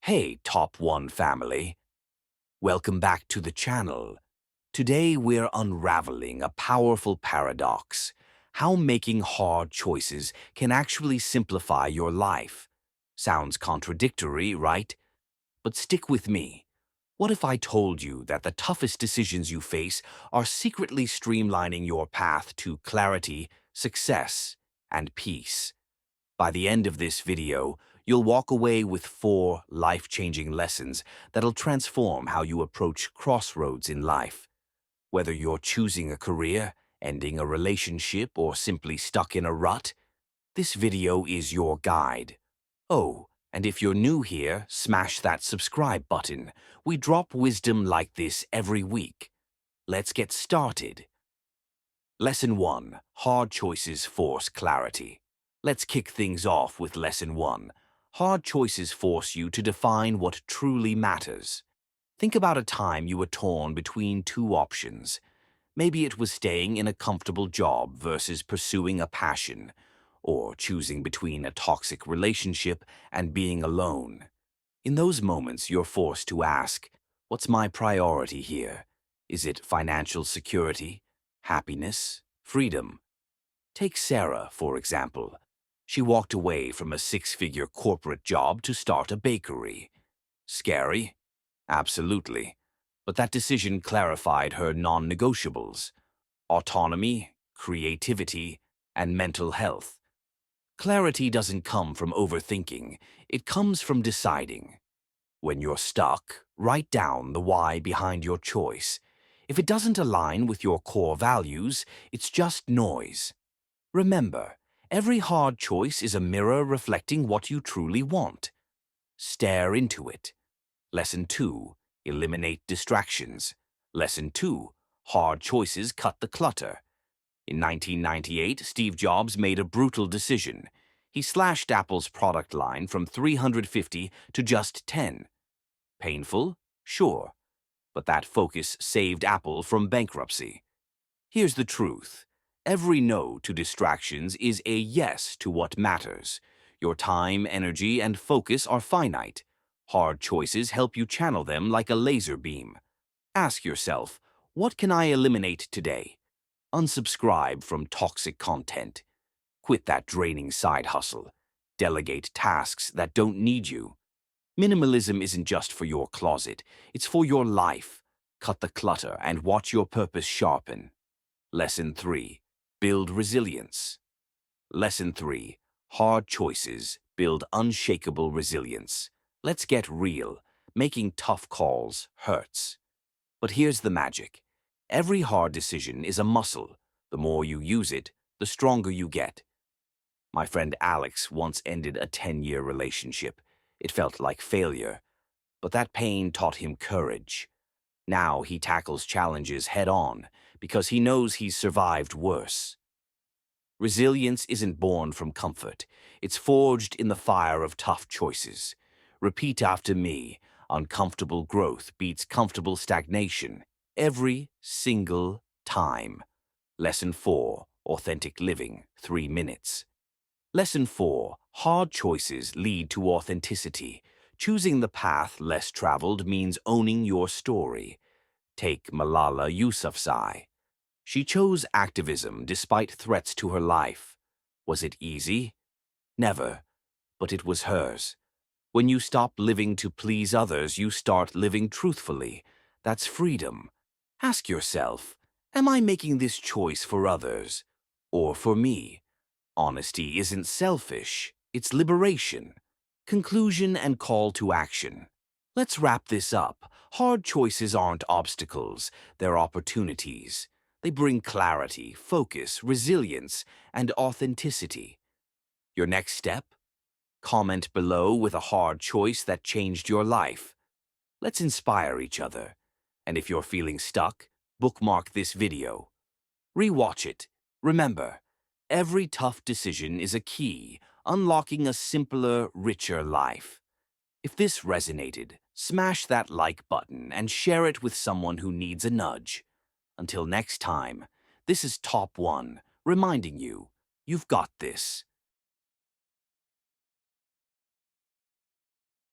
Hey, Top 1 family. Welcome back to the channel. Today we're unraveling a powerful paradox: how making hard choices can actually simplify your life. Sounds contradictory, right? But stick with me. What if I told you that the toughest decisions you face are secretly streamlining your path to clarity, success, and peace? By the end of this video, you'll walk away with 4 life-changing lessons that'll transform how you approach crossroads in life. Whether you're choosing a career, ending a relationship, or simply stuck in a rut, this video is your guide. Oh, and if you're new here, smash that subscribe button. We drop wisdom like this every week. Let's get started. Lesson 1. Hard choices force clarity. Let's kick things off with Lesson 1. Hard choices force you to define what truly matters. Think about a time you were torn between 2 options. Maybe it was staying in a comfortable job versus pursuing a passion, or choosing between a toxic relationship and being alone. In those moments, you're forced to ask, what's my priority here? Is it financial security, happiness, freedom? Take Sarah, for example. She walked away from a 6-figure corporate job to start a bakery. Scary? Absolutely. But that decision clarified her non-negotiables: autonomy, creativity, and mental health. Clarity doesn't come from overthinking, it comes from deciding. When you're stuck, write down the why behind your choice. If it doesn't align with your core values, it's just noise. Remember, every hard choice is a mirror reflecting what you truly want. Stare into it. Lesson 2. Eliminate distractions. Lesson 2. Hard choices cut the clutter. In 1998, Steve Jobs made a brutal decision. He slashed Apple's product line from 350 to just 10. Painful? Sure. But that focus saved Apple from bankruptcy. Here's the truth. Every no to distractions is a yes to what matters. Your time, energy, and focus are finite. Hard choices help you channel them like a laser beam. Ask yourself, what can I eliminate today? Unsubscribe from toxic content. Quit that draining side hustle. Delegate tasks that don't need you. Minimalism isn't just for your closet, it's for your life. Cut the clutter and watch your purpose sharpen. Lesson 3. Build resilience. Lesson 3. Hard choices build unshakable resilience. Let's get real. Making tough calls hurts. But here's the magic. Every hard decision is a muscle. The more you use it, the stronger you get. My friend Alex once ended a 10-year relationship. It felt like failure, but that pain taught him courage. Now he tackles challenges head-on because he knows he's survived worse. Resilience isn't born from comfort. It's forged in the fire of tough choices. Repeat after me. Uncomfortable growth beats comfortable stagnation every single time. Lesson 4. Authentic living. 3 minutes. Lesson 4. Hard choices lead to authenticity. Choosing the path less traveled means owning your story. Take Malala Yousafzai. She chose activism despite threats to her life. Was it easy? Never. But it was hers. When you stop living to please others, you start living truthfully. That's freedom. Ask yourself, am I making this choice for others or for me? Honesty isn't selfish, it's liberation. Conclusion and call to action. Let's wrap this up. Hard choices aren't obstacles, they're opportunities. They bring clarity, focus, resilience, and authenticity. Your next step? Comment below with a hard choice that changed your life. Let's inspire each other. And if you're feeling stuck, bookmark this video. Rewatch it. Remember, every tough decision is a key, unlocking a simpler, richer life. If this resonated, smash that like button and share it with someone who needs a nudge. Until next time, this is Top 1, reminding you, you've got this.